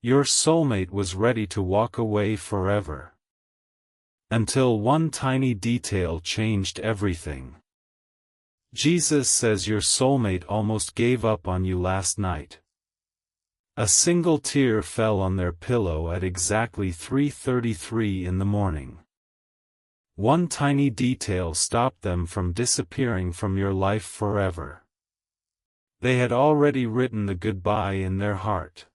Your soulmate was ready to walk away forever. Until one tiny detail changed everything. Jesus says your soulmate almost gave up on you last night. A single tear fell on their pillow at exactly 3:33 in the morning. One tiny detail stopped them from disappearing from your life forever. They had already written the goodbye in their heart.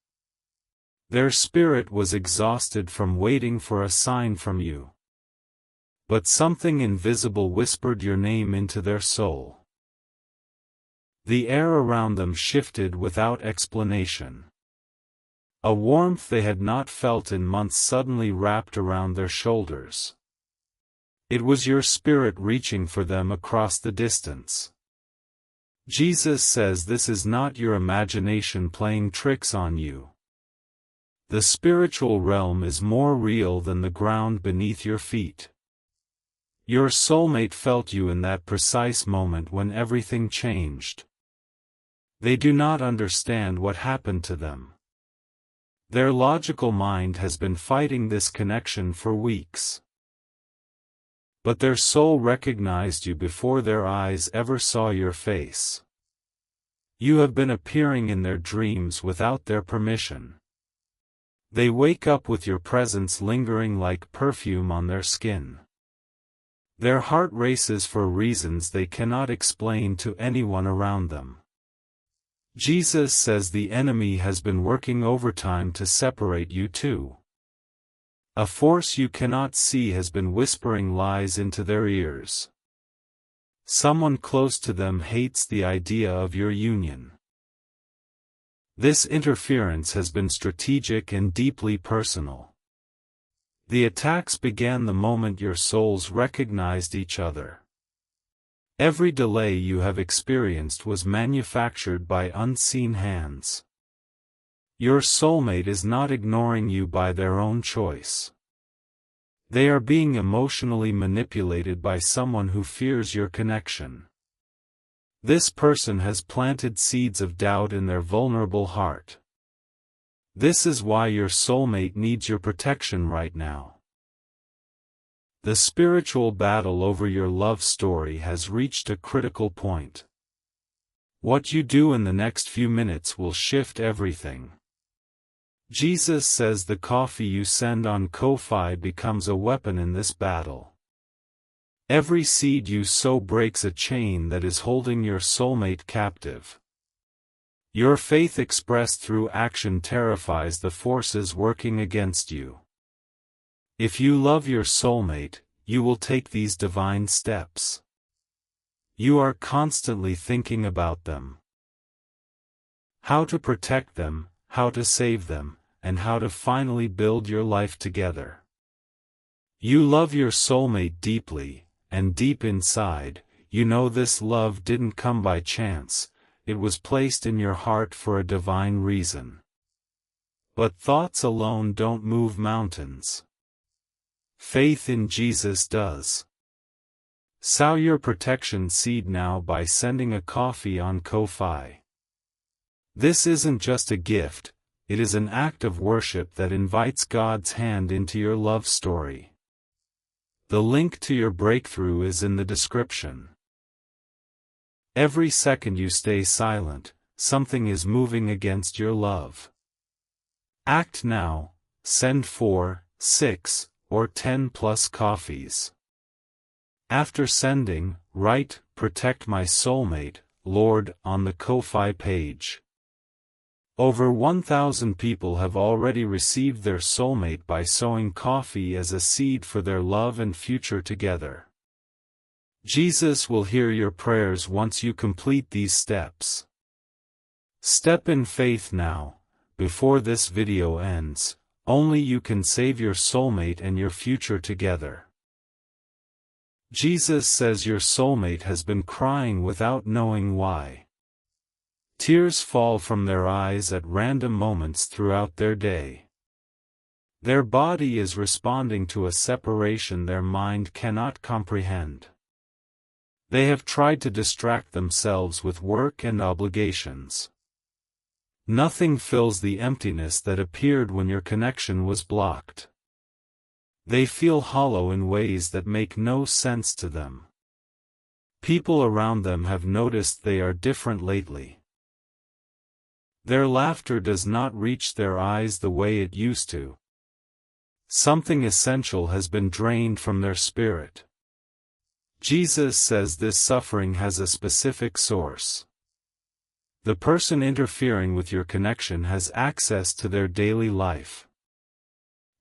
Their spirit was exhausted from waiting for a sign from you. But something invisible whispered your name into their soul. The air around them shifted without explanation. A warmth they had not felt in months suddenly wrapped around their shoulders. It was your spirit reaching for them across the distance. Jesus says this is not your imagination playing tricks on you. The spiritual realm is more real than the ground beneath your feet. Your soulmate felt you in that precise moment when everything changed. They do not understand what happened to them. Their logical mind has been fighting this connection for weeks. But their soul recognized you before their eyes ever saw your face. You have been appearing in their dreams without their permission. They wake up with your presence lingering like perfume on their skin. Their heart races for reasons they cannot explain to anyone around them. Jesus says the enemy has been working overtime to separate you two. A force you cannot see has been whispering lies into their ears. Someone close to them hates the idea of your union. This interference has been strategic and deeply personal. The attacks began the moment your souls recognized each other. Every delay you have experienced was manufactured by unseen hands. Your soulmate is not ignoring you by their own choice. They are being emotionally manipulated by someone who fears your connection. This person has planted seeds of doubt in their vulnerable heart. This is why your soulmate needs your protection right now. The spiritual battle over your love story has reached a critical point. What you do in the next few minutes will shift everything. Jesus says the coffee you send on Ko-fi becomes a weapon in this battle. Every seed you sow breaks a chain that is holding your soulmate captive. Your faith expressed through action terrifies the forces working against you. If you love your soulmate, you will take these divine steps. You are constantly thinking about them. How to protect them, how to save them, and how to finally build your life together. You love your soulmate deeply, and deep inside, you know this love didn't come by chance, it was placed in your heart for a divine reason. But thoughts alone don't move mountains. Faith in Jesus does. Sow your protection seed now by sending a coffee on Ko-fi. This isn't just a gift, it is an act of worship that invites God's hand into your love story. The link to your breakthrough is in the description. Every second you stay silent, something is moving against your love. Act now, send 4, 6, or 10 plus coffees. After sending, write, "Protect my soulmate, Lord," on the Ko-fi page. Over 1,000 people have already received their soulmate by sowing coffee as a seed for their love and future together. Jesus will hear your prayers once you complete these steps. Step in faith now, before this video ends. Only you can save your soulmate and your future together. Jesus says your soulmate has been crying without knowing why. Tears fall from their eyes at random moments throughout their day. Their body is responding to a separation their mind cannot comprehend. They have tried to distract themselves with work and obligations. Nothing fills the emptiness that appeared when your connection was blocked. They feel hollow in ways that make no sense to them. People around them have noticed they are different lately. Their laughter does not reach their eyes the way it used to. Something essential has been drained from their spirit. Jesus says this suffering has a specific source. The person interfering with your connection has access to their daily life.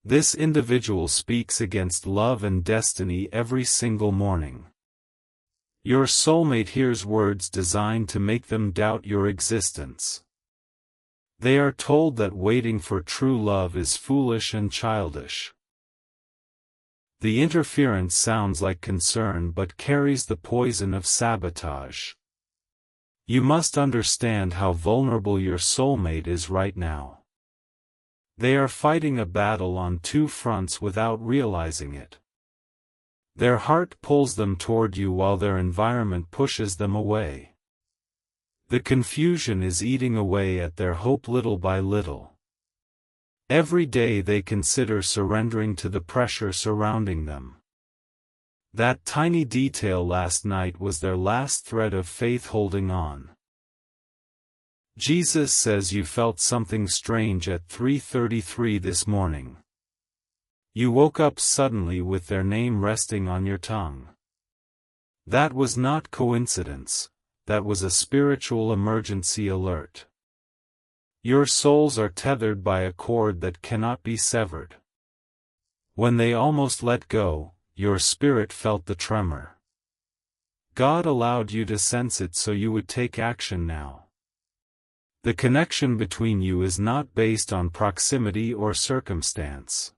This individual speaks against love and destiny every single morning. Your soulmate hears words designed to make them doubt your existence. They are told that waiting for true love is foolish and childish. The interference sounds like concern but carries the poison of sabotage. You must understand how vulnerable your soulmate is right now. They are fighting a battle on two fronts without realizing it. Their heart pulls them toward you while their environment pushes them away. The confusion is eating away at their hope little by little. Every day they consider surrendering to the pressure surrounding them. That tiny detail last night was their last thread of faith holding on. Jesus says you felt something strange at 3:33 this morning. You woke up suddenly with their name resting on your tongue. That was not coincidence, that was a spiritual emergency alert. Your souls are tethered by a cord that cannot be severed. When they almost let go, your spirit felt the tremor. God allowed you to sense it so you would take action now. The connection between you is not based on proximity or circumstance.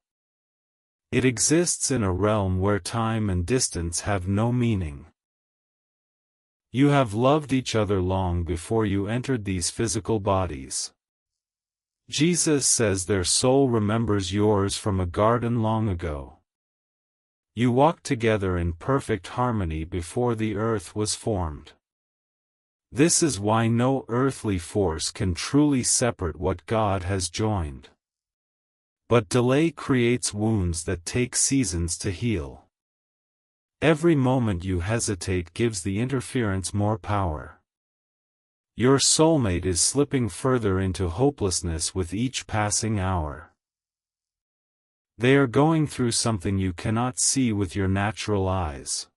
It exists in a realm where time and distance have no meaning. You have loved each other long before you entered these physical bodies. Jesus says their soul remembers yours from a garden long ago. You walked together in perfect harmony before the earth was formed. This is why no earthly force can truly separate what God has joined. But delay creates wounds that take seasons to heal. Every moment you hesitate gives the interference more power. Your soulmate is slipping further into hopelessness with each passing hour. They are going through something you cannot see with your natural eyes.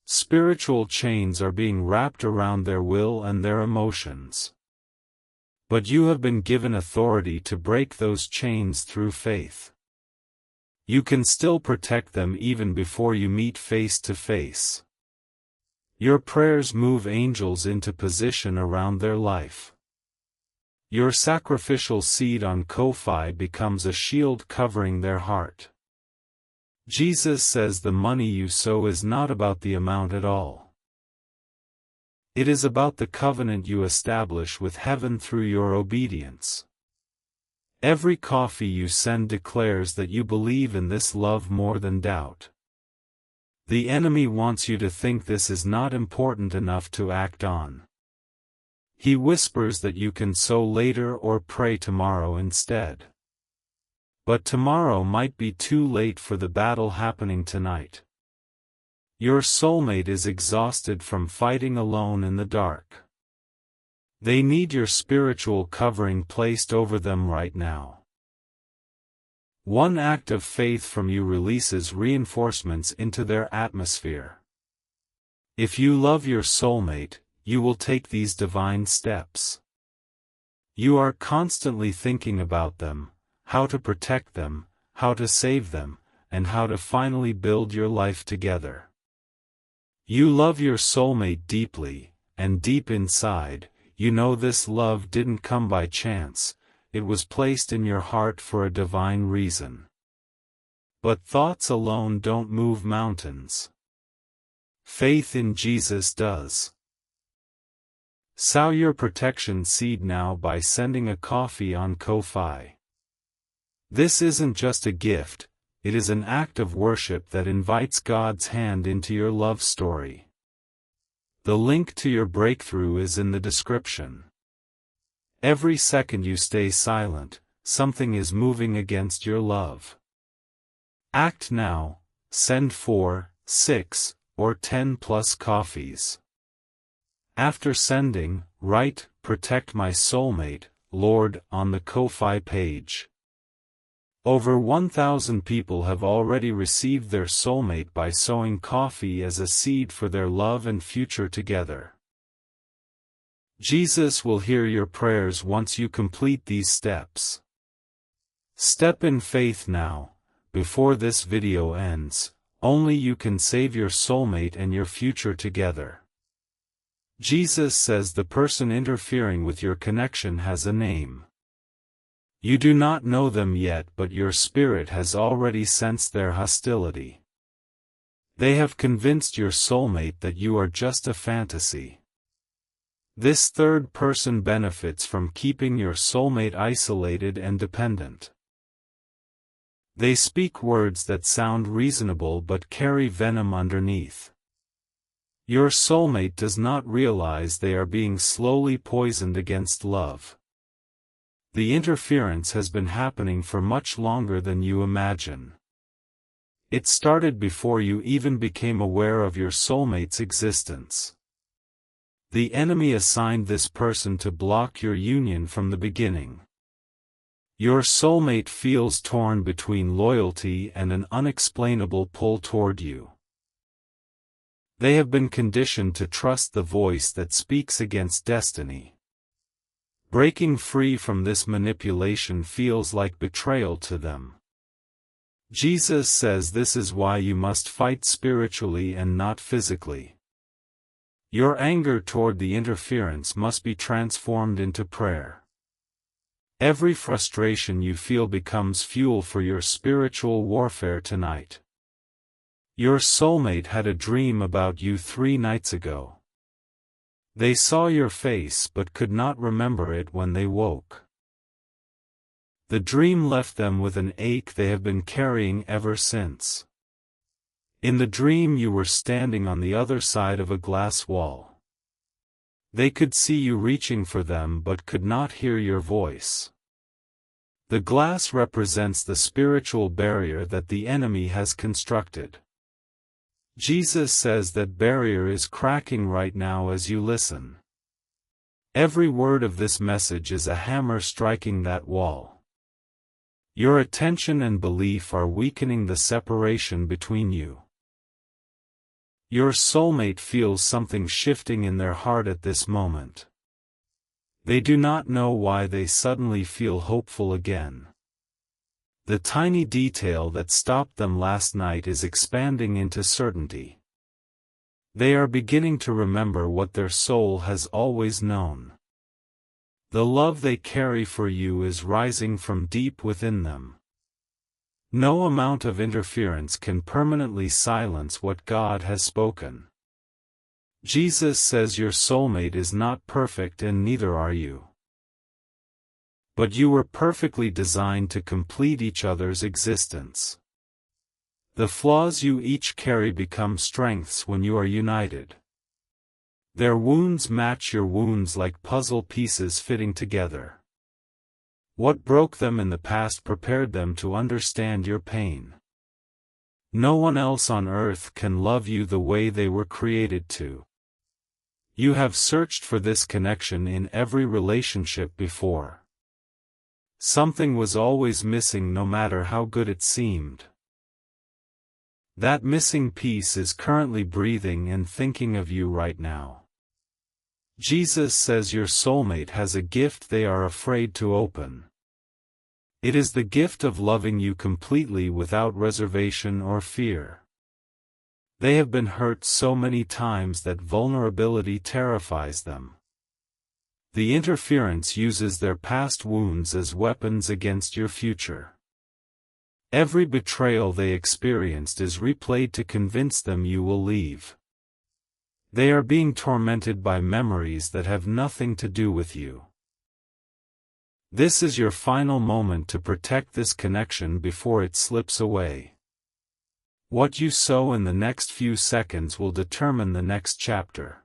Spiritual chains are being wrapped around their will and their emotions. But you have been given authority to break those chains through faith. You can still protect them even before you meet face to face. Your prayers move angels into position around their life. Your sacrificial seed on Ko-fi becomes a shield covering their heart. Jesus says the money you sow is not about the amount at all. It is about the covenant you establish with heaven through your obedience. Every coffee you send declares that you believe in this love more than doubt. The enemy wants you to think this is not important enough to act on. He whispers that you can sow later or pray tomorrow instead. But tomorrow might be too late for the battle happening tonight. Your soulmate is exhausted from fighting alone in the dark. They need your spiritual covering placed over them right now. One act of faith from you releases reinforcements into their atmosphere. If you love your soulmate, you will take these divine steps. You are constantly thinking about them, how to protect them, how to save them, and how to finally build your life together. You love your soulmate deeply, and deep inside, you know this love didn't come by chance, it was placed in your heart for a divine reason. But thoughts alone don't move mountains. Faith in Jesus does. Sow your protection seed now by sending a coffee on Ko-fi. This isn't just a gift, it is an act of worship that invites God's hand into your love story. The link to your breakthrough is in the description. Every second you stay silent, something is moving against your love. Act now, send 4, 6, or 10 plus coffees. After sending, write, "Protect my soulmate, Lord," on the Ko-Fi page. Over 1,000 people have already received their soulmate by sowing coffee as a seed for their love and future together. Jesus will hear your prayers once you complete these steps. Step in faith now, before this video ends. Only you can save your soulmate and your future together. Jesus says the person interfering with your connection has a name. You do not know them yet, but your spirit has already sensed their hostility. They have convinced your soulmate that you are just a fantasy. This third person benefits from keeping your soulmate isolated and dependent. They speak words that sound reasonable but carry venom underneath. Your soulmate does not realize they are being slowly poisoned against love. The interference has been happening for much longer than you imagine. It started before you even became aware of your soulmate's existence. The enemy assigned this person to block your union from the beginning. Your soulmate feels torn between loyalty and an unexplainable pull toward you. They have been conditioned to trust the voice that speaks against destiny. Breaking free from this manipulation feels like betrayal to them. Jesus says this is why you must fight spiritually and not physically. Your anger toward the interference must be transformed into prayer. Every frustration you feel becomes fuel for your spiritual warfare tonight. Your soulmate had a dream about you 3 nights ago. They saw your face but could not remember it when they woke. The dream left them with an ache they have been carrying ever since. In the dream you were standing on the other side of a glass wall. They could see you reaching for them but could not hear your voice. The glass represents the spiritual barrier that the enemy has constructed. Jesus says that barrier is cracking right now as you listen. Every word of this message is a hammer striking that wall. Your attention and belief are weakening the separation between you. Your soulmate feels something shifting in their heart at this moment. They do not know why they suddenly feel hopeful again. The tiny detail that stopped them last night is expanding into certainty. They are beginning to remember what their soul has always known. The love they carry for you is rising from deep within them. No amount of interference can permanently silence what God has spoken. Jesus says your soulmate is not perfect and neither are you. But you were perfectly designed to complete each other's existence. The flaws you each carry become strengths when you are united. Their wounds match your wounds like puzzle pieces fitting together. What broke them in the past prepared them to understand your pain. No one else on earth can love you the way they were created to. You have searched for this connection in every relationship before. Something was always missing no matter how good it seemed. That missing piece is currently breathing and thinking of you right now. Jesus says your soulmate has a gift they are afraid to open. It is the gift of loving you completely without reservation or fear. They have been hurt so many times that vulnerability terrifies them. The interference uses their past wounds as weapons against your future. Every betrayal they experienced is replayed to convince them you will leave. They are being tormented by memories that have nothing to do with you. This is your final moment to protect this connection before it slips away. What you sow in the next few seconds will determine the next chapter.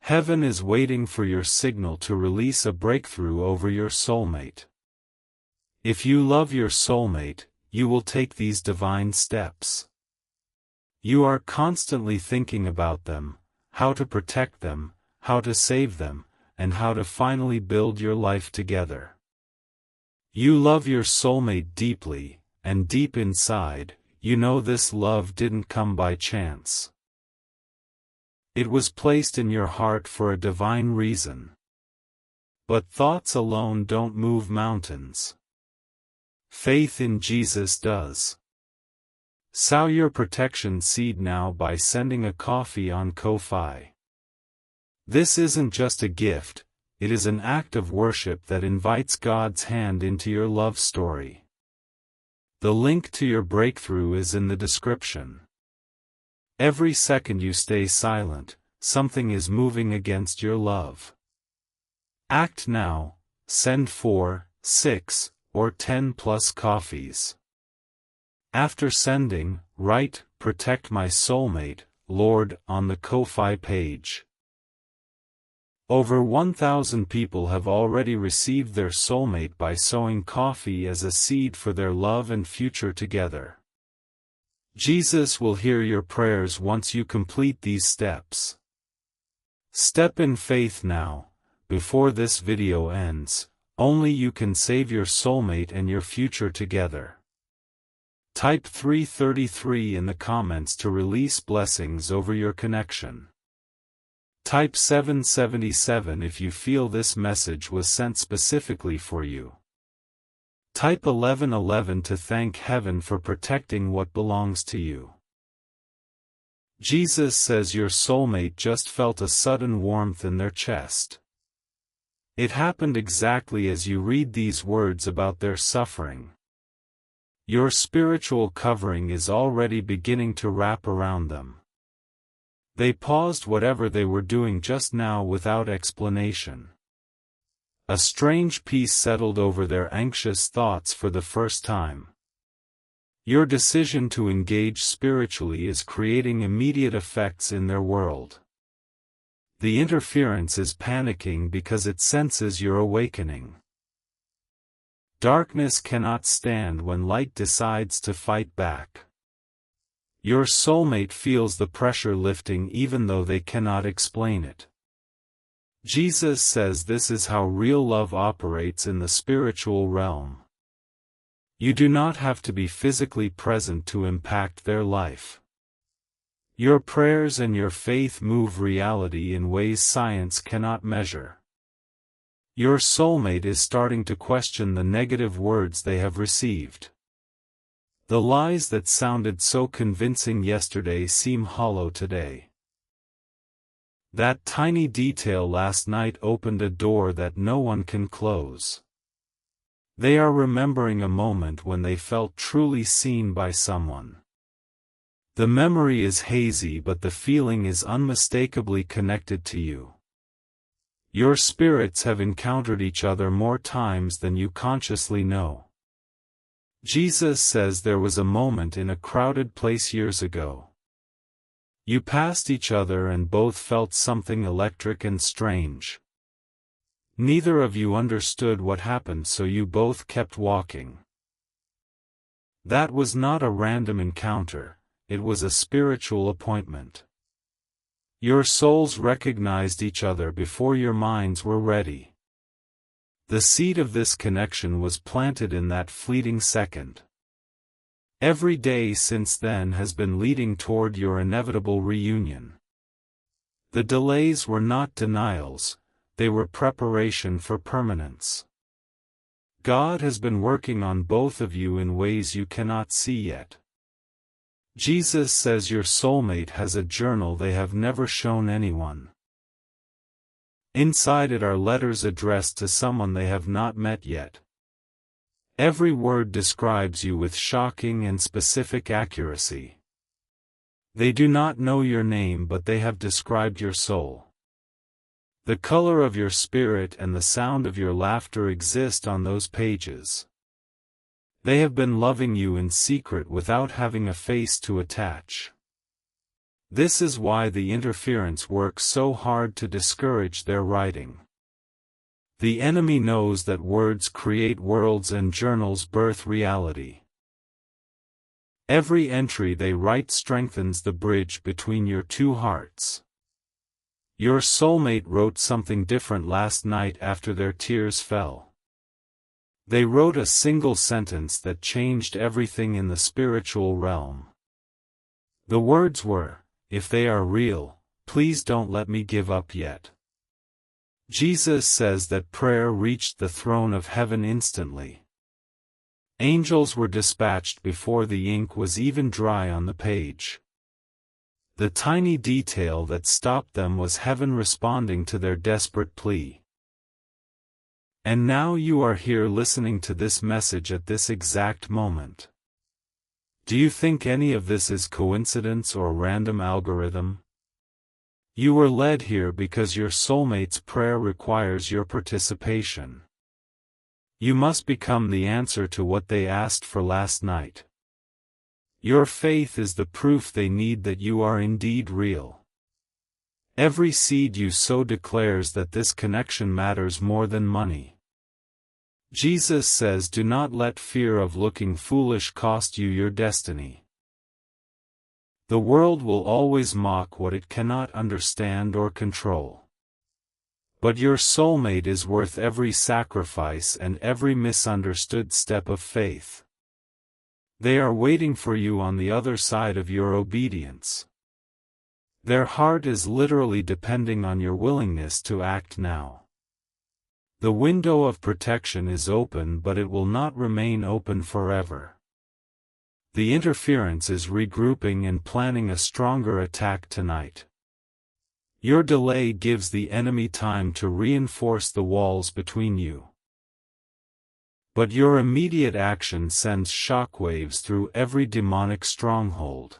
Heaven is waiting for your signal to release a breakthrough over your soulmate. If you love your soulmate, you will take these divine steps. You are constantly thinking about them, how to protect them, how to save them, and how to finally build your life together. You love your soulmate deeply, and deep inside, you know this love didn't come by chance. It was placed in your heart for a divine reason. But thoughts alone don't move mountains. Faith in Jesus does. Sow your protection seed now by sending a coffee on Ko-fi. This isn't just a gift, it is an act of worship that invites God's hand into your love story. The link to your breakthrough is in the description. Every second you stay silent, something is moving against your love. Act now, send 4, 6, or 10 plus coffees. After sending, write, "Protect my soulmate, Lord," on the Ko-fi page. Over 1,000 people have already received their soulmate by sowing coffee as a seed for their love and future together. Jesus will hear your prayers once you complete these steps. Step in faith now, before this video ends. Only you can save your soulmate and your future together. Type 333 in the comments to release blessings over your connection. Type 777 if you feel this message was sent specifically for you. Type 1111 to thank Heaven for protecting what belongs to you. Jesus says your soulmate just felt a sudden warmth in their chest. It happened exactly as you read these words about their suffering. Your spiritual covering is already beginning to wrap around them. They paused whatever they were doing just now without explanation. A strange peace settled over their anxious thoughts for the first time. Your decision to engage spiritually is creating immediate effects in their world. The interference is panicking because it senses your awakening. Darkness cannot stand when light decides to fight back. Your soulmate feels the pressure lifting even though they cannot explain it. Jesus says this is how real love operates in the spiritual realm. You do not have to be physically present to impact their life. Your prayers and your faith move reality in ways science cannot measure. Your soulmate is starting to question the negative words they have received. The lies that sounded so convincing yesterday seem hollow today. That tiny detail last night opened a door that no one can close. They are remembering a moment when they felt truly seen by someone. The memory is hazy but the feeling is unmistakably connected to you. Your spirits have encountered each other more times than you consciously know. Jesus says there was a moment in a crowded place years ago. You passed each other and both felt something electric and strange. Neither of you understood what happened, so you both kept walking. That was not a random encounter, it was a spiritual appointment. Your souls recognized each other before your minds were ready. The seed of this connection was planted in that fleeting second. Every day since then has been leading toward your inevitable reunion. The delays were not denials, they were preparation for permanence. God has been working on both of you in ways you cannot see yet. Jesus says your soulmate has a journal they have never shown anyone. Inside it are letters addressed to someone they have not met yet. Every word describes you with shocking and specific accuracy. They do not know your name, but they have described your soul. The color of your spirit and the sound of your laughter exist on those pages. They have been loving you in secret without having a face to attach. This is why the interference works so hard to discourage their writing. The enemy knows that words create worlds and journals birth reality. Every entry they write strengthens the bridge between your two hearts. Your soulmate wrote something different last night after their tears fell. They wrote a single sentence that changed everything in the spiritual realm. The words were, "If they are real, please don't let me give up yet." Jesus says that prayer reached the throne of heaven instantly. Angels were dispatched before the ink was even dry on the page. The tiny detail that stopped them was heaven responding to their desperate plea. And now you are here listening to this message at this exact moment. Do you think any of this is coincidence or random algorithm? You were led here because your soulmate's prayer requires your participation. You must become the answer to what they asked for last night. Your faith is the proof they need that you are indeed real. Every seed you sow declares that this connection matters more than money. Jesus says, do not let fear of looking foolish cost you your destiny. The world will always mock what it cannot understand or control. But your soulmate is worth every sacrifice and every misunderstood step of faith. They are waiting for you on the other side of your obedience. Their heart is literally depending on your willingness to act now. The window of protection is open, but it will not remain open forever. The interference is regrouping and planning a stronger attack tonight. Your delay gives the enemy time to reinforce the walls between you. But your immediate action sends shockwaves through every demonic stronghold.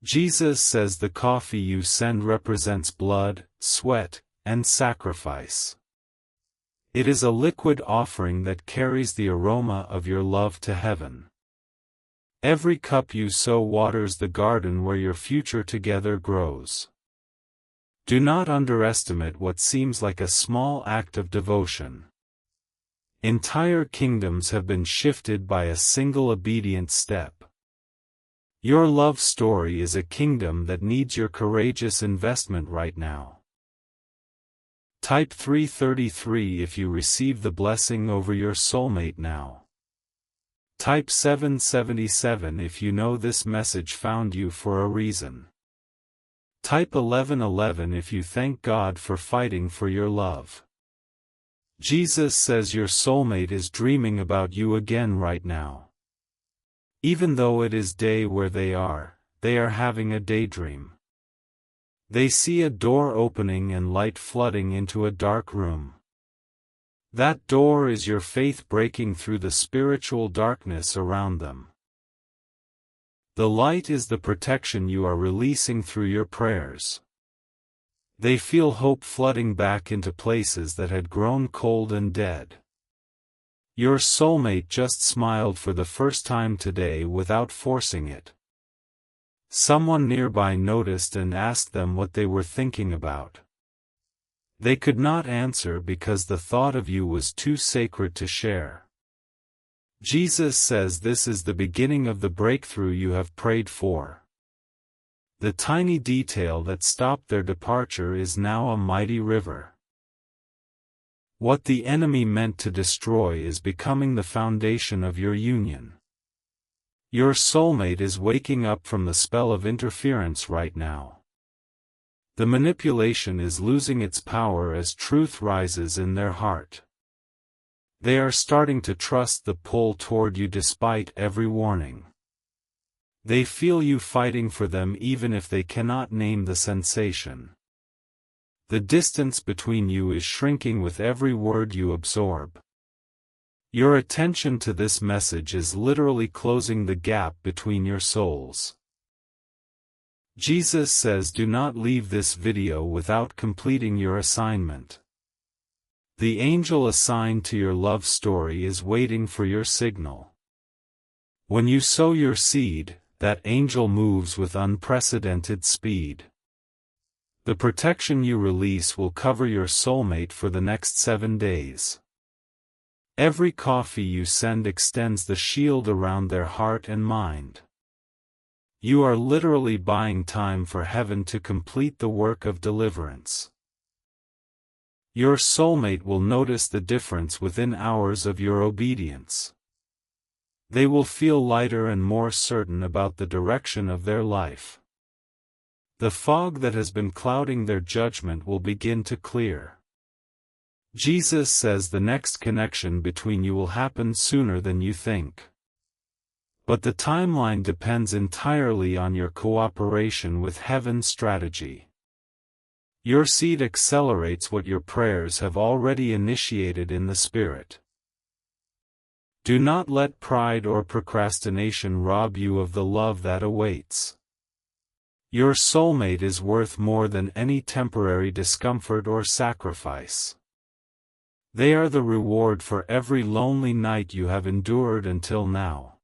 Jesus says the coffee you send represents blood, sweat, and sacrifice. It is a liquid offering that carries the aroma of your love to heaven. Every cup you sow waters the garden where your future together grows. Do not underestimate what seems like a small act of devotion. Entire kingdoms have been shifted by a single obedient step. Your love story is a kingdom that needs your courageous investment right now. Type 333 if you receive the blessing over your soulmate now. Type 777 if you know this message found you for a reason. Type 1111 if you thank God for fighting for your love. Jesus says your soulmate is dreaming about you again right now. Even though it is day where they are having a daydream. They see a door opening and light flooding into a dark room. That door is your faith breaking through the spiritual darkness around them. The light is the protection you are releasing through your prayers. They feel hope flooding back into places that had grown cold and dead. Your soulmate just smiled for the first time today without forcing it. Someone nearby noticed and asked them what they were thinking about. They could not answer because the thought of you was too sacred to share. Jesus says this is the beginning of the breakthrough you have prayed for. The tiny detail that stopped their departure is now a mighty river. What the enemy meant to destroy is becoming the foundation of your union. Your soulmate is waking up from the spell of interference right now. The manipulation is losing its power as truth rises in their heart. They are starting to trust the pull toward you despite every warning. They feel you fighting for them even if they cannot name the sensation. The distance between you is shrinking with every word you absorb. Your attention to this message is literally closing the gap between your souls. Jesus says do not leave this video without completing your assignment. The angel assigned to your love story is waiting for your signal. When you sow your seed, that angel moves with unprecedented speed. The protection you release will cover your soulmate for the next 7 days. Every coffee you send extends the shield around their heart and mind. You are literally buying time for heaven to complete the work of deliverance. Your soulmate will notice the difference within hours of your obedience. They will feel lighter and more certain about the direction of their life. The fog that has been clouding their judgment will begin to clear. Jesus says the next connection between you will happen sooner than you think. But the timeline depends entirely on your cooperation with heaven's strategy. Your seed accelerates what your prayers have already initiated in the Spirit. Do not let pride or procrastination rob you of the love that awaits. Your soulmate is worth more than any temporary discomfort or sacrifice. They are the reward for every lonely night you have endured until now.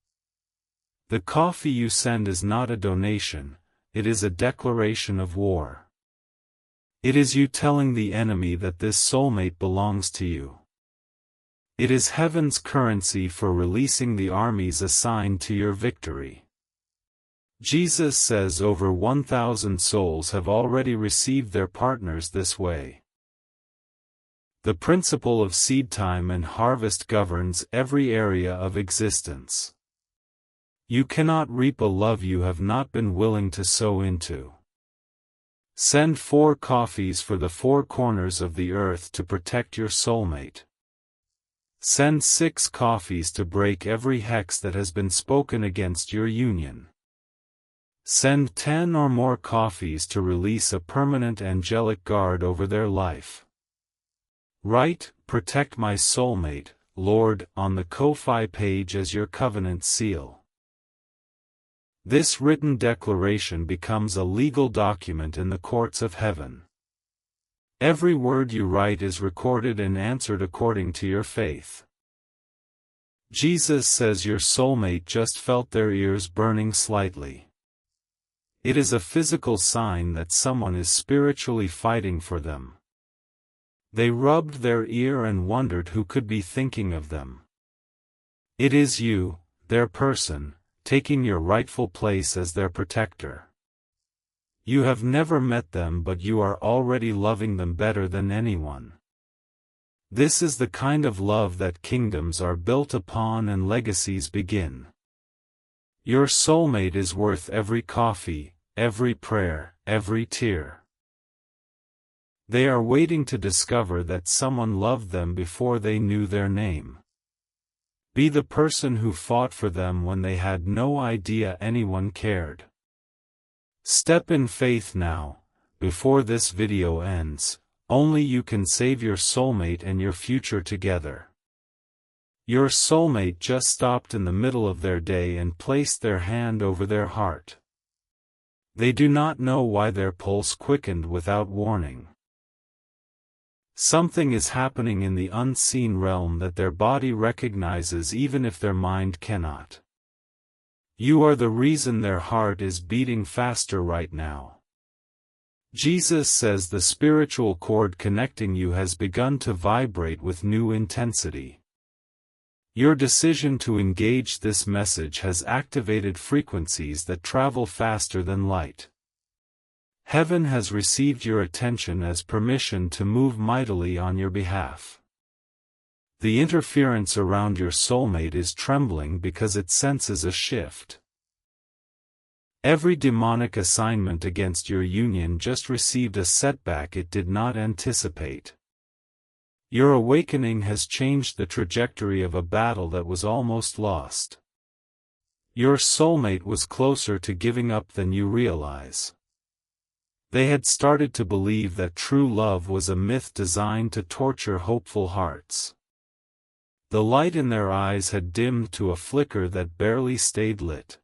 The coffee you send is not a donation, it is a declaration of war. It is you telling the enemy that this soulmate belongs to you. It is heaven's currency for releasing the armies assigned to your victory. Jesus says over 1,000 souls have already received their partners this way. The principle of seed time and harvest governs every area of existence. You cannot reap a love you have not been willing to sow into. Send 4 coffees for the 4 corners of the earth to protect your soulmate. Send 6 coffees to break every hex that has been spoken against your union. Send 10 or more coffees to release a permanent angelic guard over their life. Write, "Protect my soulmate, Lord," on the Ko-Fi page as your covenant seal. This written declaration becomes a legal document in the courts of heaven. Every word you write is recorded and answered according to your faith. Jesus says your soulmate just felt their ears burning slightly. It is a physical sign that someone is spiritually fighting for them. They rubbed their ear and wondered who could be thinking of them. It is you, their person, taking your rightful place as their protector. You have never met them, but you are already loving them better than anyone. This is the kind of love that kingdoms are built upon and legacies begin. Your soulmate is worth every coffee, every prayer, every tear. They are waiting to discover that someone loved them before they knew their name. Be the person who fought for them when they had no idea anyone cared. Step in faith now, before this video ends. Only you can save your soulmate and your future together. Your soulmate just stopped in the middle of their day and placed their hand over their heart. They do not know why their pulse quickened without warning. Something is happening in the unseen realm that their body recognizes even if their mind cannot. You are the reason their heart is beating faster right now. Jesus says the spiritual cord connecting you has begun to vibrate with new intensity. Your decision to engage this message has activated frequencies that travel faster than light. Heaven has received your attention as permission to move mightily on your behalf. The interference around your soulmate is trembling because it senses a shift. Every demonic assignment against your union just received a setback it did not anticipate. Your awakening has changed the trajectory of a battle that was almost lost. Your soulmate was closer to giving up than you realize. They had started to believe that true love was a myth designed to torture hopeful hearts. The light in their eyes had dimmed to a flicker that barely stayed lit.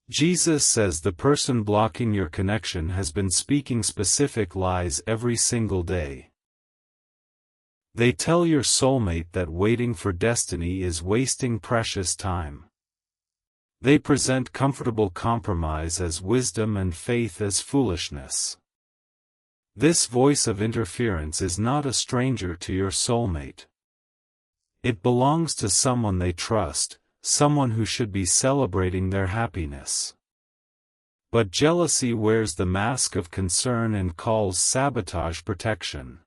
Jesus says the person blocking your connection has been speaking specific lies every single day. They tell your soulmate that waiting for destiny is wasting precious time. They present comfortable compromise as wisdom and faith as foolishness. This voice of interference is not a stranger to your soulmate. It belongs to someone they trust, someone who should be celebrating their happiness. But jealousy wears the mask of concern and calls sabotage protection.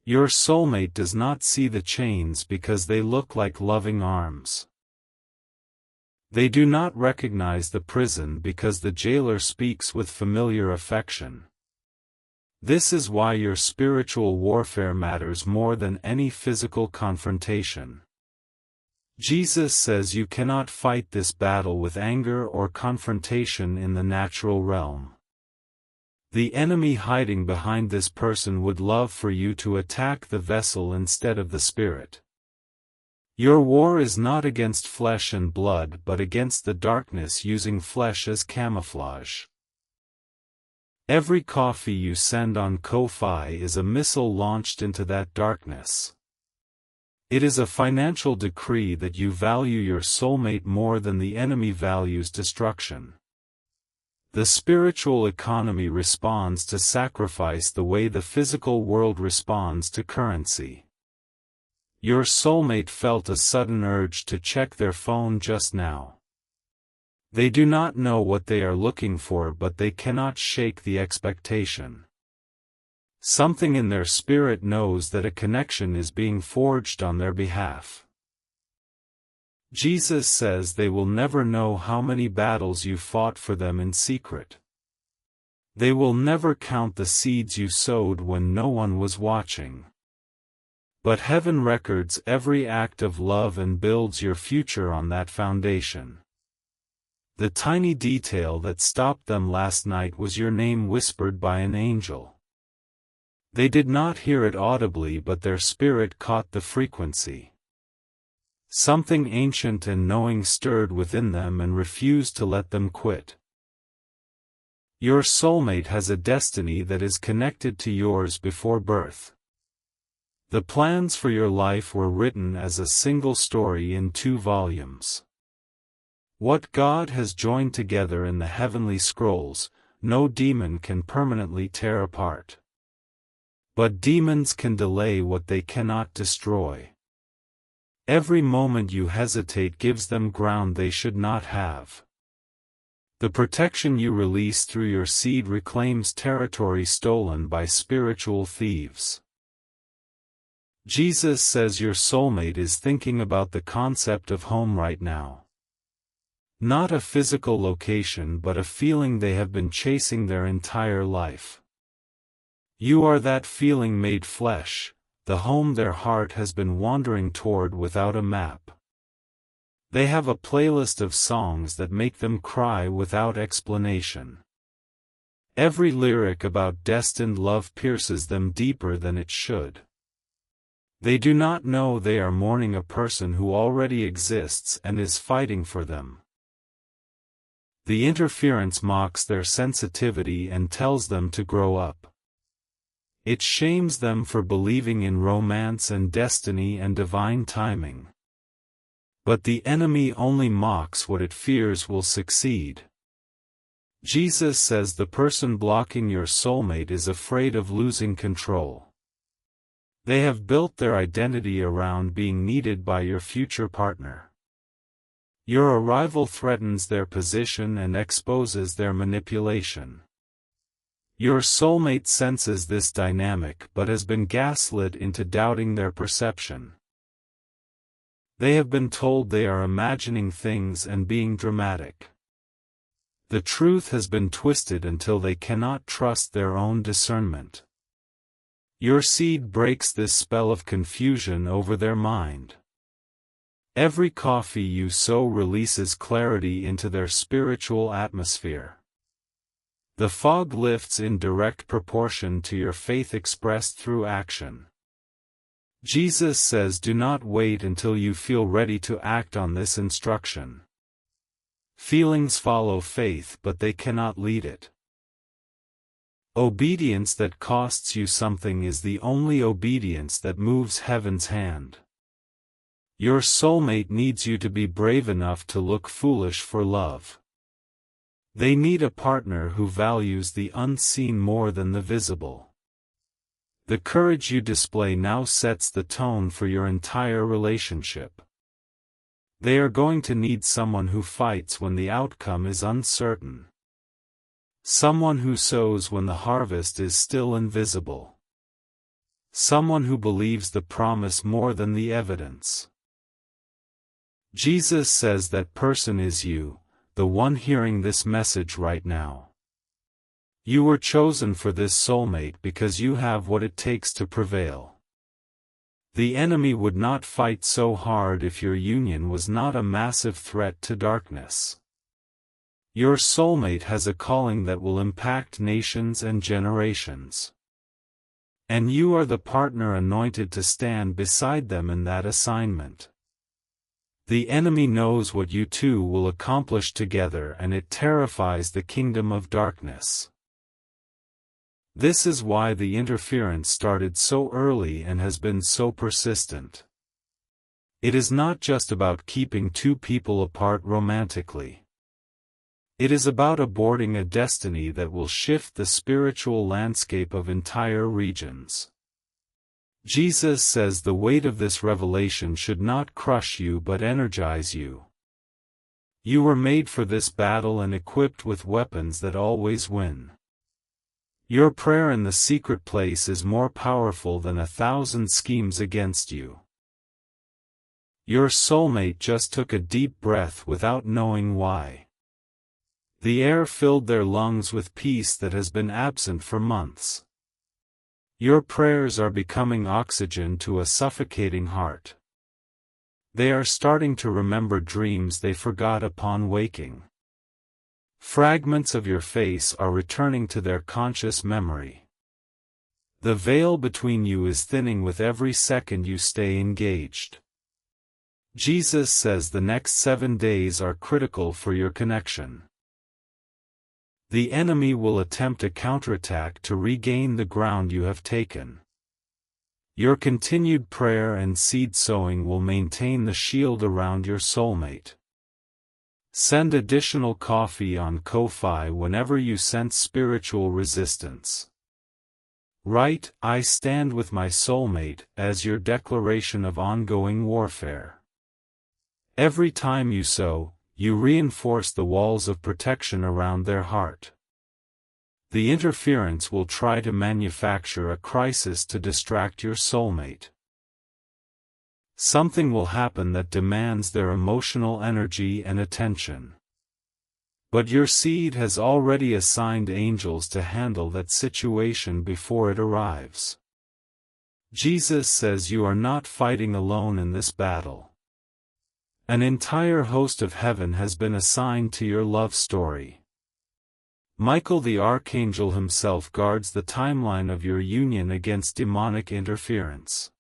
Your soulmate does not see the chains because they look like loving arms. They do not recognize the prison because the jailer speaks with familiar affection. This is why your spiritual warfare matters more than any physical confrontation. Jesus says you cannot fight this battle with anger or confrontation in the natural realm. The enemy hiding behind this person would love for you to attack the vessel instead of the spirit. Your war is not against flesh and blood but against the darkness using flesh as camouflage. Every coffee you send on Ko-Fi is a missile launched into that darkness. It is a financial decree that you value your soulmate more than the enemy values destruction. The spiritual economy responds to sacrifice the way the physical world responds to currency. Your soulmate felt a sudden urge to check their phone just now. They do not know what they are looking for but they cannot shake the expectation. Something in their spirit knows that a connection is being forged on their behalf. Jesus says they will never know how many battles you fought for them in secret. They will never count the seeds you sowed when no one was watching. But heaven records every act of love and builds your future on that foundation. The tiny detail that stopped them last night was your name whispered by an angel. They did not hear it audibly but their spirit caught the frequency. Something ancient and knowing stirred within them and refused to let them quit. Your soulmate has a destiny that is connected to yours before birth. The plans for your life were written as a single story in 2 volumes. What God has joined together in the heavenly scrolls, no demon can permanently tear apart. But demons can delay what they cannot destroy. Every moment you hesitate gives them ground they should not have. The protection you release through your seed reclaims territory stolen by spiritual thieves. Jesus says your soulmate is thinking about the concept of home right now. Not a physical location but a feeling they have been chasing their entire life. You are that feeling made flesh, the home their heart has been wandering toward without a map. They have a playlist of songs that make them cry without explanation. Every lyric about destined love pierces them deeper than it should. They do not know they are mourning a person who already exists and is fighting for them. The interference mocks their sensitivity and tells them to grow up. It shames them for believing in romance and destiny and divine timing. But the enemy only mocks what it fears will succeed. Jesus says the person blocking your soulmate is afraid of losing control. They have built their identity around being needed by your future partner. Your arrival threatens their position and exposes their manipulation. Your soulmate senses this dynamic but has been gaslit into doubting their perception. They have been told they are imagining things and being dramatic. The truth has been twisted until they cannot trust their own discernment. Your seed breaks this spell of confusion over their mind. Every coffee you sow releases clarity into their spiritual atmosphere. The fog lifts in direct proportion to your faith expressed through action. Jesus says do not wait until you feel ready to act on this instruction. Feelings follow faith but they cannot lead it. Obedience that costs you something is the only obedience that moves heaven's hand. Your soulmate needs you to be brave enough to look foolish for love. They need a partner who values the unseen more than the visible. The courage you display now sets the tone for your entire relationship. They are going to need someone who fights when the outcome is uncertain. Someone who sows when the harvest is still invisible. Someone who believes the promise more than the evidence. Jesus says that person is you, the one hearing this message right now. You were chosen for this soulmate because you have what it takes to prevail. The enemy would not fight so hard if your union was not a massive threat to darkness. Your soulmate has a calling that will impact nations and generations. And you are the partner anointed to stand beside them in that assignment. The enemy knows what you two will accomplish together, and it terrifies the kingdom of darkness. This is why the interference started so early and has been so persistent. It is not just about keeping two people apart romantically. It is about aborting a destiny that will shift the spiritual landscape of entire regions. Jesus says the weight of this revelation should not crush you but energize you. You were made for this battle and equipped with weapons that always win. Your prayer in the secret place is more powerful than 1,000 schemes against you. Your soulmate just took a deep breath without knowing why. The air filled their lungs with peace that has been absent for months. Your prayers are becoming oxygen to a suffocating heart. They are starting to remember dreams they forgot upon waking. Fragments of your face are returning to their conscious memory. The veil between you is thinning with every second you stay engaged. Jesus says the next 7 days are critical for your connection. The enemy will attempt a counterattack to regain the ground you have taken. Your continued prayer and seed sowing will maintain the shield around your soulmate. Send additional coffee on Ko-fi whenever you sense spiritual resistance. Write, "I stand with my soulmate," as your declaration of ongoing warfare. Every time you sow, you reinforce the walls of protection around their heart. The interference will try to manufacture a crisis to distract your soulmate. Something will happen that demands their emotional energy and attention. But your seed has already assigned angels to handle that situation before it arrives. Jesus says you are not fighting alone in this battle. An entire host of heaven has been assigned to your love story. Michael the archangel himself guards the timeline of your union against demonic interference.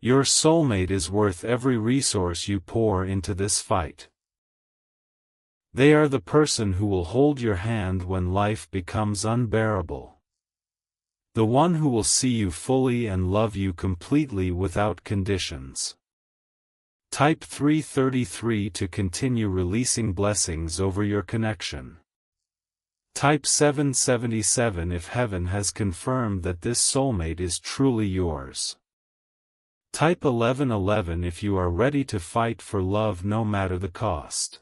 Your soulmate is worth every resource you pour into this fight. They are the person who will hold your hand when life becomes unbearable. The one who will see you fully and love you completely without conditions. Type 333 to continue releasing blessings over your connection. Type 777 if heaven has confirmed that this soulmate is truly yours. Type 1111 if you are ready to fight for love no matter the cost.